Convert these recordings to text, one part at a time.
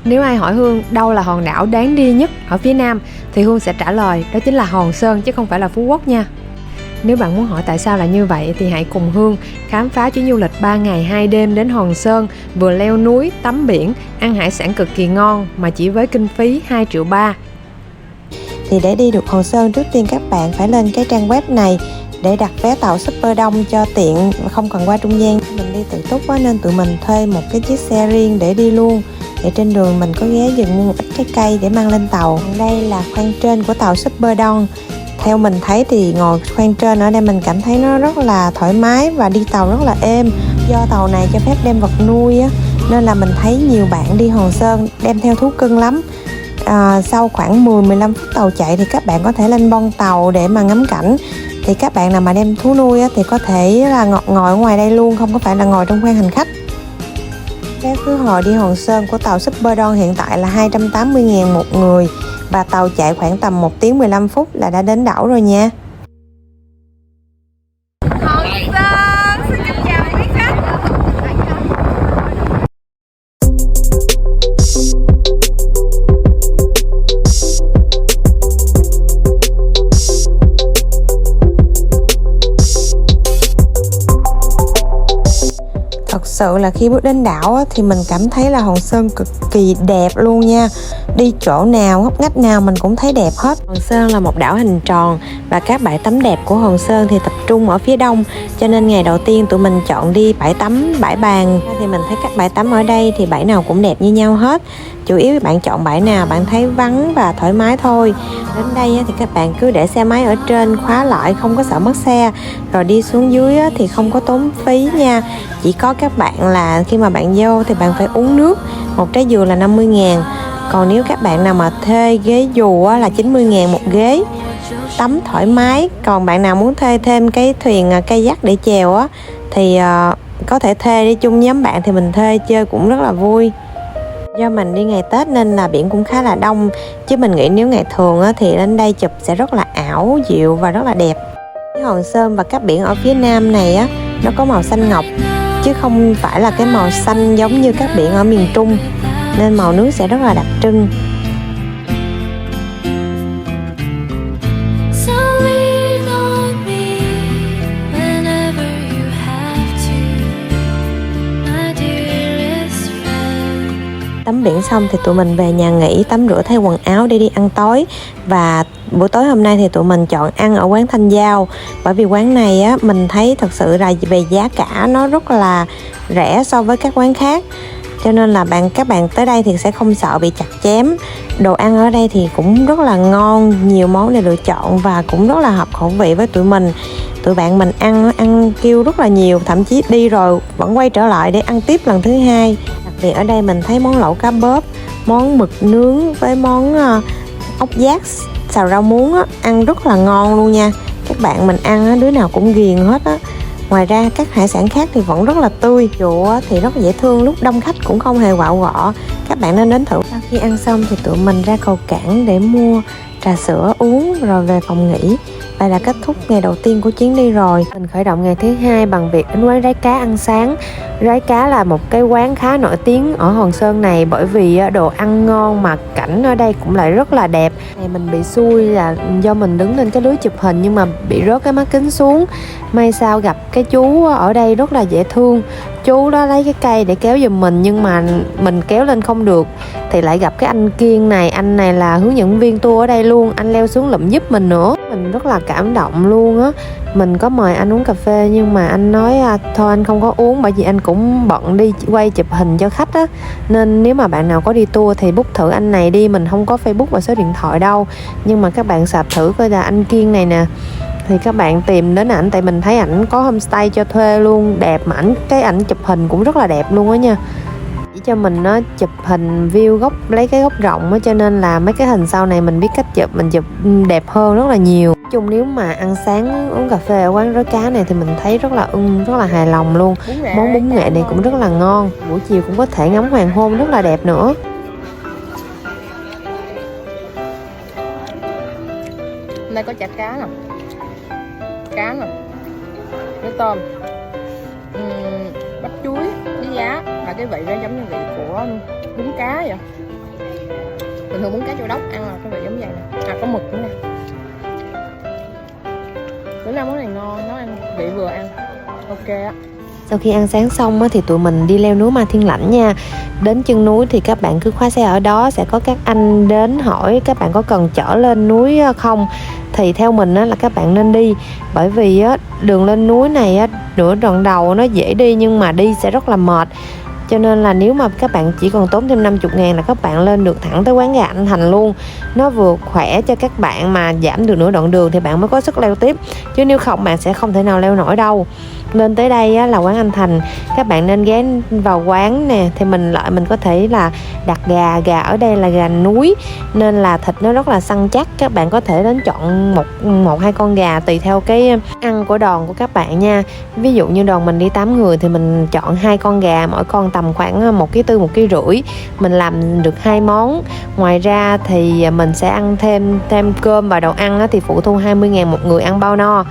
Nếu ai hỏi Hương đâu là hòn đảo đáng đi nhất ở phía Nam thì Hương sẽ trả lời đó chính là Hòn Sơn chứ không phải là Phú Quốc nha. Nếu bạn muốn hỏi tại sao là như vậy thì hãy cùng Hương khám phá chuyến du lịch 3 ngày 2 đêm đến Hòn Sơn, vừa leo núi, tắm biển, ăn hải sản cực kỳ ngon mà chỉ với kinh phí 2,3 triệu. Thì để đi được Hòn Sơn, trước tiên các bạn phải lên cái trang web này để đặt vé tàu Super Đông cho tiện, không cần qua trung gian. Mình đi tự túc quá nên tụi mình thuê một cái chiếc xe riêng để đi luôn. Để trên đường mình có ghé dừng mua một ít trái cây để mang lên tàu. Đây là khoang trên của tàu Super Đông. Theo mình thấy thì ngồi khoang trên ở đây mình cảm thấy nó rất là thoải mái và đi tàu rất là êm. Do tàu này cho phép đem vật nuôi á, nên là mình thấy nhiều bạn đi Hòn Sơn đem theo thú cưng lắm. Sau khoảng 10-15 phút tàu chạy thì các bạn có thể lên bon tàu để mà ngắm cảnh. Thì các bạn nào mà đem thú nuôi á, thì có thể là ngồi ở ngoài đây luôn, không có phải là ngồi trong khoang hành khách. Vé khứ hồi đi Hòn Sơn của tàu Super Don hiện tại là 280.000 một người, và tàu chạy khoảng tầm 1 tiếng 15 phút là đã đến đảo rồi nha. Hòn Sơn, xin kính chào quý khách. Thật sự là khi bước đến đảo á, thì mình cảm thấy là Hòn Sơn cực kỳ đẹp luôn nha. Đi chỗ nào, ngóc ngách nào mình cũng thấy đẹp hết. Hòn Sơn là một đảo hình tròn và các bãi tắm đẹp của Hòn Sơn thì tập trung ở phía đông. Cho nên ngày đầu tiên tụi mình chọn đi bãi tắm Bãi Bàng. Thì mình thấy các bãi tắm ở đây thì bãi nào cũng đẹp như nhau hết. Chủ yếu bạn chọn bãi nào bạn thấy vắng và thoải mái thôi. Đến đây thì các bạn cứ để xe máy ở trên khóa lại, không có sợ mất xe. Rồi đi xuống dưới thì không có tốn phí nha. Chỉ có các bạn là khi mà bạn vô thì bạn phải uống nước. Một trái dừa là 50.000. Còn nếu các bạn nào mà thuê ghế dù là 90.000 một ghế, tắm thoải mái. Còn bạn nào muốn thuê thêm cái thuyền kayak để chèo á thì có thể thuê đi chung nhóm bạn, thì mình thuê chơi cũng rất là vui. Do mình đi ngày Tết nên là biển cũng khá là đông, chứ mình nghĩ nếu ngày thường á, thì lên đây chụp sẽ rất là ảo diệu và rất là đẹp. Cái Hòn Sơn và các biển ở phía nam này á, nó có màu xanh ngọc chứ không phải là cái màu xanh giống như các biển ở miền Trung, nên màu nước sẽ rất là đặc trưng. Tắm biển xong thì tụi mình về nhà nghỉ, tắm rửa thay quần áo để đi ăn tối. Và buổi tối hôm nay thì tụi mình chọn ăn ở quán Thanh Giao. Bởi vì quán này á, mình thấy thật sự là về giá cả nó rất là rẻ so với các quán khác. Cho nên là các bạn tới đây thì sẽ không sợ bị chặt chém. Đồ ăn ở đây thì cũng rất là ngon, nhiều món để lựa chọn và cũng rất là hợp khẩu vị với tụi mình. Tụi bạn mình ăn kêu rất là nhiều, thậm chí đi rồi vẫn quay trở lại để ăn tiếp lần thứ hai. Đặc biệt ở đây mình thấy món lẩu cá bớp, món mực nướng với món ốc giác xào rau muống á, ăn rất là ngon luôn nha. Các bạn mình ăn á, đứa nào cũng ghiền hết á. Ngoài ra các hải sản khác thì vẫn rất là tươi. Rượu thì rất là dễ thương, lúc đông khách cũng không hề quạu quọ. Các bạn nên đến thử. Sau khi ăn xong thì tụi mình ra cầu cảng để mua trà sữa uống rồi về phòng nghỉ. Vậy là kết thúc ngày đầu tiên của chuyến đi rồi. Mình khởi động ngày thứ hai bằng việc đến quán Rái Cá ăn sáng. Rái Cá là một cái quán khá nổi tiếng ở Hòn Sơn này, bởi vì đồ ăn ngon mà cảnh ở đây cũng lại rất là đẹp. Mình bị xui là do mình đứng lên cái lưới chụp hình nhưng mà bị rớt cái mắt kính xuống. May sao gặp cái chú ở đây rất là dễ thương. Chú đó lấy cái cây để kéo giùm mình, nhưng mà mình kéo lên không được thì lại gặp cái anh Kiên này. Anh này là hướng dẫn viên tour ở đây luôn, anh leo xuống lụm giúp mình nữa. Mình rất là cảm động luôn á. Mình có mời anh uống cà phê nhưng mà anh nói thôi anh không có uống, bởi vì anh cũng bận đi quay chụp hình cho khách á. Nên nếu mà bạn nào có đi tour thì book thử anh này đi. Mình không có Facebook và số điện thoại đâu, nhưng mà các bạn search thử coi là anh Kiên này nè, thì các bạn tìm đến ảnh. Tại mình thấy ảnh có homestay cho thuê luôn, đẹp mà ảnh chụp hình cũng rất là đẹp luôn á nha. Chỉ cho mình nó chụp hình view góc, lấy cái góc rộng á, cho nên là mấy cái hình sau này mình biết cách chụp, mình chụp đẹp hơn rất là nhiều. Nói chung nếu mà ăn sáng uống cà phê ở quán Rái Cá này thì mình thấy rất là hài lòng luôn. Món bún nghệ này cũng rất là ngon. Buổi chiều cũng có thể ngắm hoàng hôn rất là đẹp nữa. Đây có chả cá nè, cá nè, với tôm, bắp chuối với giá, và cái vị nó giống như vị của bún cá vậy. thường bún cá châu đốc ăn là cái vị giống vậy nè. À có mực nữa nè. Bữa nay món này ngon, nó ăn vị vừa ăn. Ok á. Sau khi ăn sáng xong thì tụi mình đi leo núi Ma Thiên Lãnh nha. Đến chân núi thì các bạn cứ khóa xe ở đó, sẽ có các anh đến hỏi các bạn có cần chở lên núi không. Thì theo mình là các bạn nên đi, bởi vì đường lên núi này nửa đoạn đầu nó dễ đi nhưng mà đi sẽ rất là mệt. Cho nên là nếu mà các bạn chỉ còn tốn thêm 50.000 là các bạn lên được thẳng tới quán gà anh Thành luôn. Nó vừa khỏe cho các bạn mà giảm được nửa đoạn đường thì bạn mới có sức leo tiếp. Chứ nếu không bạn sẽ không thể nào leo nổi đâu. Lên tới đây là quán anh Thành, các bạn nên ghé vào quán nè. Thì mình có thể là đặt gà ở đây là gà núi nên là thịt nó rất là săn chắc. Các bạn có thể đến chọn một hai con gà tùy theo cái ăn của đoàn của các bạn nha. Ví dụ như đoàn mình đi 8 người thì mình chọn 2 con gà, mỗi con tầm khoảng 1,4 kg, 1,5 kg. Mình làm được 2 món. Ngoài ra thì mình sẽ ăn thêm cơm và đồ ăn thì phụ thu 20.000 một người ăn bao no.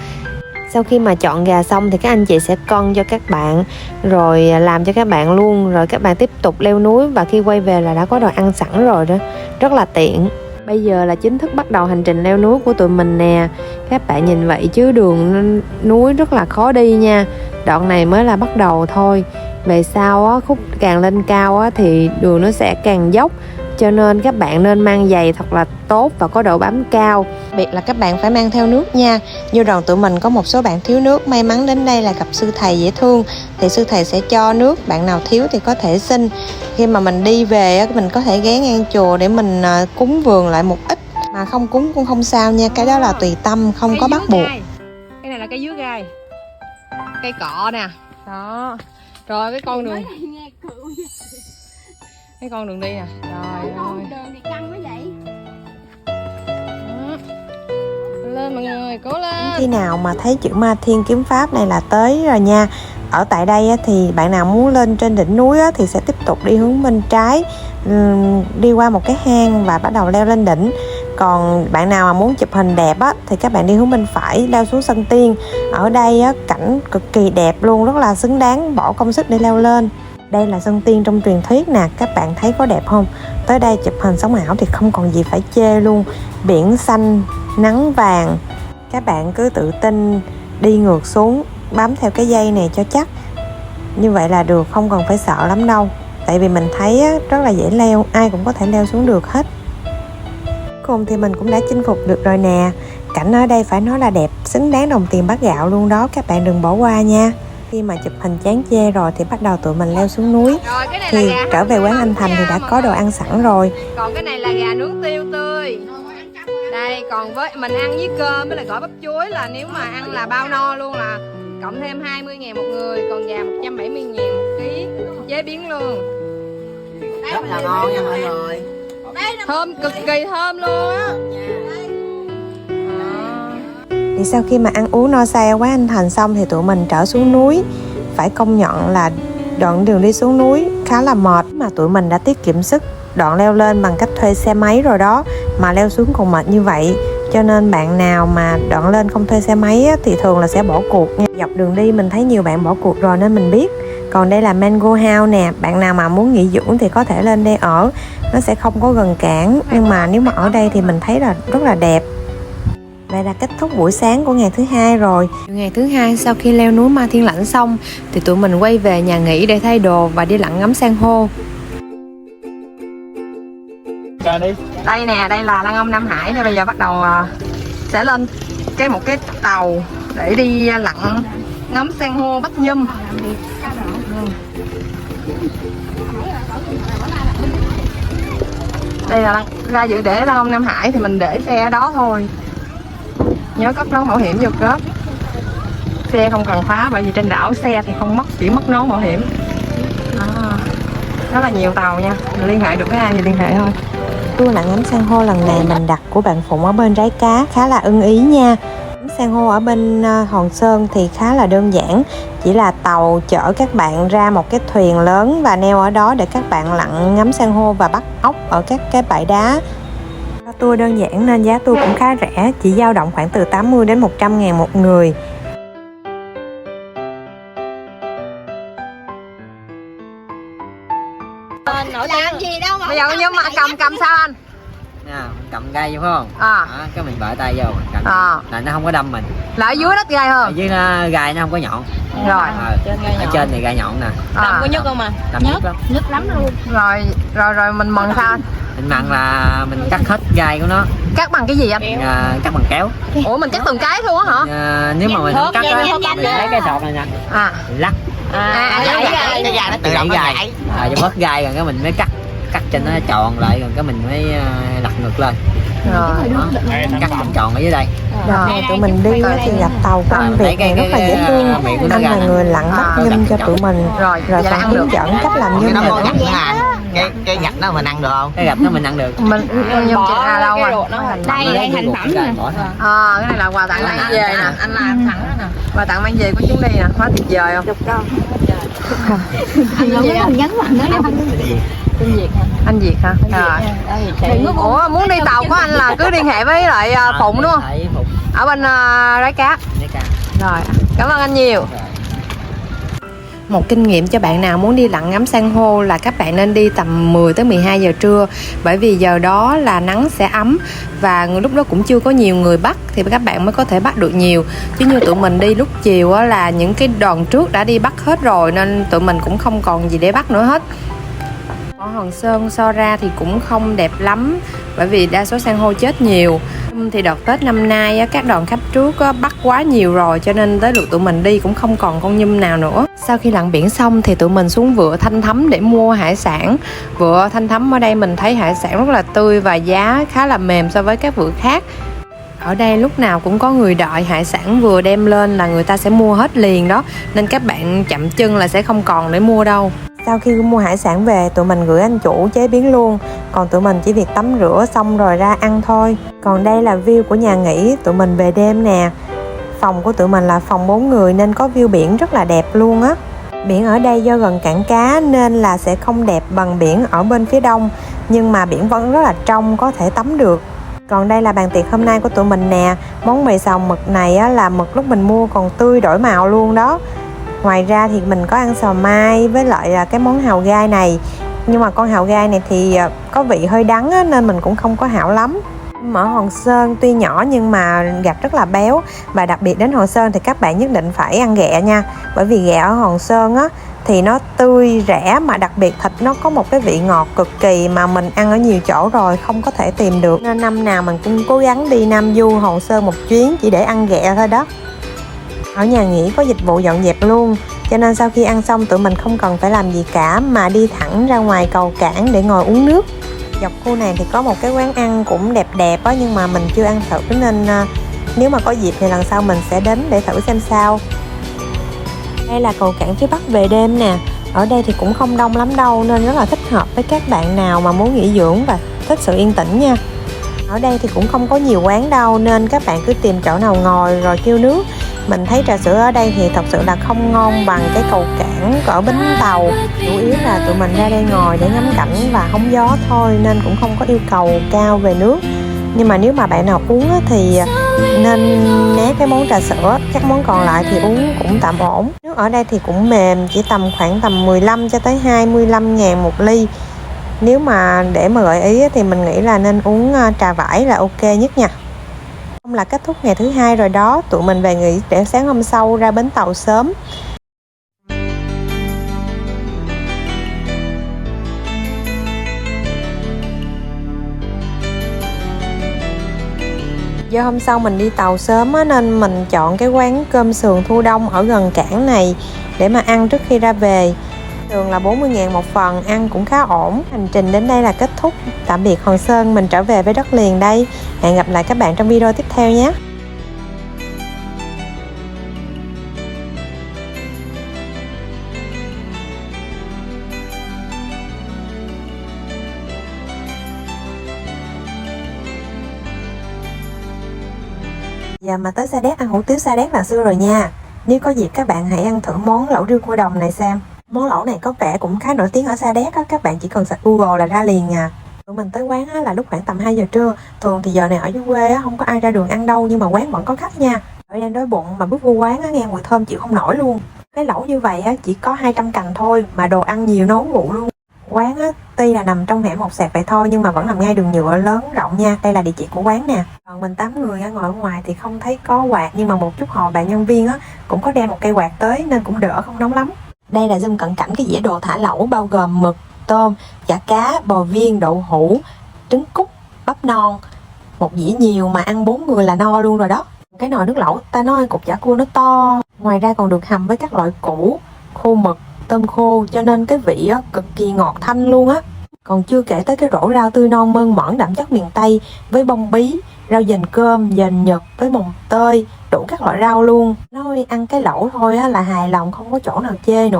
Sau khi mà chọn gà xong thì các anh chị sẽ cân cho các bạn rồi làm cho các bạn luôn, rồi các bạn tiếp tục leo núi và khi quay về là đã có đồ ăn sẵn rồi đó, rất là tiện. Bây giờ là chính thức bắt đầu hành trình leo núi của tụi mình nè. Các bạn nhìn vậy chứ đường núi rất là khó đi nha. Đoạn này mới là bắt đầu thôi. Về sau khúc càng lên cao thì đường nó sẽ càng dốc. Cho nên các bạn nên mang giày thật là tốt và có độ bám cao. Đặc biệt là các bạn phải mang theo nước nha. Như đoàn tụi mình có một số bạn thiếu nước, may mắn đến đây là gặp sư thầy dễ thương thì sư thầy sẽ cho nước. Bạn nào thiếu thì có thể xin. Khi mà mình đi về mình có thể ghé ngang chùa để mình cúng vườn lại một ít. Mà không cúng cũng không sao nha, cái đó là tùy tâm, không có bắt buộc. Cái này là cây dứa gai, cây cọ nè. Đó. Rồi cái con đường, cái con đường đi nè. Rồi đường này căng quá vậy. Đó. Lên mọi người, cố lên. Khi nào mà thấy chữ Ma Thiên Kiếm Pháp này là tới rồi nha. Ở tại đây thì bạn nào muốn lên trên đỉnh núi thì sẽ tiếp tục đi hướng bên trái, đi qua một cái hang và bắt đầu leo lên đỉnh. Còn bạn nào mà muốn chụp hình đẹp thì các bạn đi hướng bên phải, leo xuống Sân Tiên. Ở đây cảnh cực kỳ đẹp luôn, rất là xứng đáng bỏ công sức để leo lên. Đây là Sân Tiên trong truyền thuyết nè, các bạn thấy có đẹp không? Tới đây chụp hình sống ảo thì không còn gì phải chê luôn. Biển xanh, nắng vàng. Các bạn cứ tự tin đi ngược xuống, bám theo cái dây này cho chắc. Như vậy là được, không cần phải sợ lắm đâu. Tại vì mình thấy rất là dễ leo, ai cũng có thể leo xuống được hết. Cùng thì mình cũng đã chinh phục được rồi nè. Cảnh ở đây phải nói là đẹp, xứng đáng đồng tiền bát gạo luôn đó, các bạn đừng bỏ qua nha. Khi mà chụp hình chán chê rồi thì bắt đầu tụi mình leo xuống núi. Thì trở về quán anh Thành thì đã có đồ ăn sẵn rồi. Còn cái này là gà nướng tiêu tươi. Đây, còn với mình ăn với cơm với lại gỏi bắp chuối là nếu mà ăn là bao no luôn, là cộng thêm 20.000 một người. Còn gà 170.000 một ký, chế biến luôn. Rất là ngon nha mọi người. Thơm, cực kỳ thơm luôn á. Thì sau khi mà ăn uống no say ở quán anh Thành xong thì tụi mình trở xuống núi. Phải công nhận là đoạn đường đi xuống núi khá là mệt, mà tụi mình đã tiết kiệm sức. Đoạn leo lên bằng cách thuê xe máy rồi đó, mà leo xuống còn mệt như vậy. Cho nên bạn nào mà đoạn lên không thuê xe máy thì thường là sẽ bỏ cuộc nha. Dọc đường đi mình thấy nhiều bạn bỏ cuộc rồi nên mình biết. Còn đây là Mango House nè, bạn nào mà muốn nghỉ dưỡng thì có thể lên đây ở. Nó sẽ không có gần cảng, nhưng mà nếu mà ở đây thì mình thấy là rất là đẹp. Vậy là kết thúc buổi sáng của ngày thứ hai rồi. Ngày thứ hai sau khi leo núi Ma Thiên Lãnh xong thì tụi mình quay về nhà nghỉ để thay đồ và đi lặn ngắm san hô. Đây nè, đây là Lăng Ông Nam Hải. Bây giờ bắt đầu sẽ lên một cái tàu để đi lặn ngắm san hô Bách Nhum. Đây là ra dự để Lăng Ông Nam Hải thì mình để xe ở đó thôi. Nhớ cất nón bảo hiểm vô cốp. Xe không cần khóa bởi vì trên đảo xe thì không mất, chỉ mất nón bảo hiểm. Rất là nhiều tàu nha, mình liên hệ được với ai thì liên hệ thôi. Tour lặn ngắm san hô lần này mình đặt của bạn Phụng ở bên Rái Cá khá là ưng ý nha. San hô ở bên Hòn Sơn thì khá là đơn giản, chỉ là tàu chở các bạn ra một cái thuyền lớn và neo ở đó để các bạn lặn ngắm san hô và bắt ốc ở các cái bãi đá. Tour đơn giản nên giá tour cũng khá rẻ, chỉ dao động khoảng từ 80 đến 100.000 một người. Nổi làm gì đâu mà. Bây giờ nhưng mà cầm sao anh? Nè, mình cầm gai vô phải không? À. Đó, cái mình bợ tay vô mình cầm là nó không có đâm mình. Là ở dưới đất gai Ở hơn. dưới gai nó không có nhọn. Rồi. Ở trên thì gai nhọn nè. Đâm có nhức không mà? Đâm nhức lắm. Nhức lắm luôn. Rồi mình mần sao? Mình mặn là mình cắt hết gai của nó. Cắt bằng cái gì anh? Cắt bằng kéo. Ủa mình cắt từng cái luôn á hả? Nếu mà mình không cắt á, mình lấy cái sọt này nè. Mình lắc. Tự động gai. Rồi bớt gai rồi cái mình mới cắt cho nó tròn lại rồi cái mình mới lật ngược lên. Rồi. Đó, cắt tròn ở dưới đây. Rồi tụi mình đi á thì gặp tàu của anh Việt này rất là dễ thương. Anh là người lặn bắt nhum cho tụi mình, rồi còn hướng dẫn cách làm nhum nữa. Cái gạch đó mình ăn được không? Cái gạch đó mình ăn được. Mình nhum trên đâu rồi? Đây thành phẩm nè. Cái này là quà tặng mang về nè. Anh làm thẳng đó nè. Quà tặng mang về của chúng đi nè, quá tuyệt vời không? Anh nhấn mạnh nữa đâu. Anh Việt hả? Rồi. Ủa muốn đi tàu của anh là cứ liên hệ với lại Phụng đúng không? Ở bên Rái Cá. Rồi, cảm ơn anh nhiều. Một kinh nghiệm cho bạn nào muốn đi lặn ngắm san hô là các bạn nên đi tầm 10 tới 12 giờ trưa, bởi vì giờ đó là nắng sẽ ấm và lúc đó cũng chưa có nhiều người bắt thì các bạn mới có thể bắt được nhiều. Chứ như tụi mình đi lúc chiều á, là những cái đoàn trước đã đi bắt hết rồi nên tụi mình cũng không còn gì để bắt nữa hết. Ở Hòn Sơn so ra thì cũng không đẹp lắm bởi vì đa số san hô chết nhiều. Thì đợt Tết năm nay các đoàn khách trước bắt quá nhiều rồi cho nên tới lượt tụi mình đi cũng không còn con nhum nào nữa. Sau khi lặn biển xong thì tụi mình xuống vựa Thanh Thấm để mua hải sản. Vựa Thanh Thấm ở đây mình thấy hải sản rất là tươi và giá khá là mềm so với các vựa khác. Ở đây lúc nào cũng có người đợi hải sản vừa đem lên là người ta sẽ mua hết liền đó, nên các bạn chậm chân là sẽ không còn để mua đâu. Sau khi mua hải sản về, tụi mình gửi anh chủ chế biến luôn, còn tụi mình chỉ việc tắm rửa xong rồi ra ăn thôi. Còn đây là view của nhà nghỉ tụi mình về đêm nè. Phòng của tụi mình là phòng 4 người nên có view biển rất là đẹp luôn á. Biển ở đây do gần cảng cá nên là sẽ không đẹp bằng biển ở bên phía đông, nhưng mà biển vẫn rất là trong, có thể tắm được. Còn đây là bàn tiệc hôm nay của tụi mình nè. Món mì xào mực này á, là mực lúc mình mua còn tươi đổi màu luôn đó. Ngoài ra thì mình có ăn xào mai với lại cái món hàu gai này. Nhưng mà con hàu gai này thì có vị hơi đắng á, nên mình cũng không có hảo lắm. Ở Hòn Sơn tuy nhỏ nhưng mà gạch rất là béo. Và đặc biệt đến Hòn Sơn thì các bạn nhất định phải ăn ghẹ nha. Bởi vì ghẹ ở Hòn Sơn á thì nó tươi rẻ mà đặc biệt thịt nó có một cái vị ngọt cực kỳ mà mình ăn ở nhiều chỗ rồi không có thể tìm được. Nên năm nào mình cũng cố gắng đi Nam Du Hòn Sơn một chuyến chỉ để ăn ghẹ thôi đó. Ở nhà nghỉ có dịch vụ dọn dẹp luôn, cho nên sau khi ăn xong tụi mình không cần phải làm gì cả mà đi thẳng ra ngoài cầu cảng để ngồi uống nước. Dọc khu này thì có một cái quán ăn cũng đẹp đẹp á, nhưng mà mình chưa ăn thử nên nếu mà có dịp thì lần sau mình sẽ đến để thử xem sao. Đây là cầu cảng phía Bắc về đêm nè. Ở đây thì cũng không đông lắm đâu nên rất là thích hợp với các bạn nào mà muốn nghỉ dưỡng và thích sự yên tĩnh nha. Ở đây thì cũng không có nhiều quán đâu nên các bạn cứ tìm chỗ nào ngồi rồi kêu nước. Mình thấy trà sữa ở đây thì thật sự là không ngon bằng cái cầu cảng ở Bến Tàu. Chủ yếu là tụi mình ra đây ngồi để ngắm cảnh và hóng gió thôi nên cũng không có yêu cầu cao về nước. Nhưng mà nếu mà bạn nào uống thì nên né cái món trà sữa, các món còn lại thì uống cũng tạm ổn. Nước ở đây thì cũng mềm, chỉ khoảng tầm 15 cho tới 25.000 một ly. Nếu mà để mà gợi ý thì mình nghĩ là nên uống trà vải là ok nhất nha. Hôm là kết thúc ngày thứ hai rồi đó, tụi mình về nghỉ để sáng hôm sau ra bến tàu sớm. Do hôm sau mình đi tàu sớm á, nên mình chọn cái quán cơm sườn Thu Đông ở gần cảng này để mà ăn trước khi ra về. Thường là 40.000 một phần, ăn cũng khá ổn. Hành trình đến đây là kết thúc. Tạm biệt Hòn Sơn, mình trở về với đất liền đây. Hẹn gặp lại các bạn trong video tiếp theo nhé. Giờ mà tới Sa Đéc ăn hủ tiếu Sa Đéc là xưa rồi nha. Nếu có dịp các bạn hãy ăn thử món lẩu riêu cua đồng này xem. Món lẩu này có vẻ cũng khá nổi tiếng ở Sa Đéc á, các bạn chỉ cần search Google là ra liền à. Tụi mình tới quán á, là lúc khoảng tầm 2 giờ trưa. Thường thì giờ này ở dưới quê á, không có ai ra đường ăn đâu nhưng mà quán vẫn có khách nha. Ở đang đói bụng mà bước vô quán á, nghe mùi thơm chịu không nổi luôn. Cái lẩu như vậy á, chỉ có 200 cành thôi mà đồ ăn nhiều nấu rượu luôn. Quán á, tuy là nằm trong hẻm một sẹt vậy thôi nhưng mà vẫn nằm ngay đường nhựa lớn rộng nha. Đây là địa chỉ của quán nè. Còn mình 8 người ngồi ở ngoài thì không thấy có quạt, nhưng mà một chút hồi bạn nhân viên á cũng có đem một cây quạt tới nên cũng đỡ, không nóng lắm. Đây là zoom cận cảnh cái dĩa đồ thả lẩu bao gồm mực, tôm, chả cá, bò viên, đậu hũ, trứng cút, bắp non. Một dĩa nhiều mà ăn 4 người là no luôn rồi đó. Cái nồi nước lẩu ta nói cục chả cua nó to. Ngoài ra còn được hầm với các loại củ, khô mực, tôm khô, cho nên cái vị á, cực kỳ ngọt thanh luôn á. Còn chưa kể tới cái rổ rau tươi non mơn mởn đậm chất miền Tây với bông bí, rau dền cơm, dền nhật với mồng tơi, đủ các loại rau luôn. Nói ăn cái lẩu thôi á là hài lòng, không có chỗ nào chê nữa.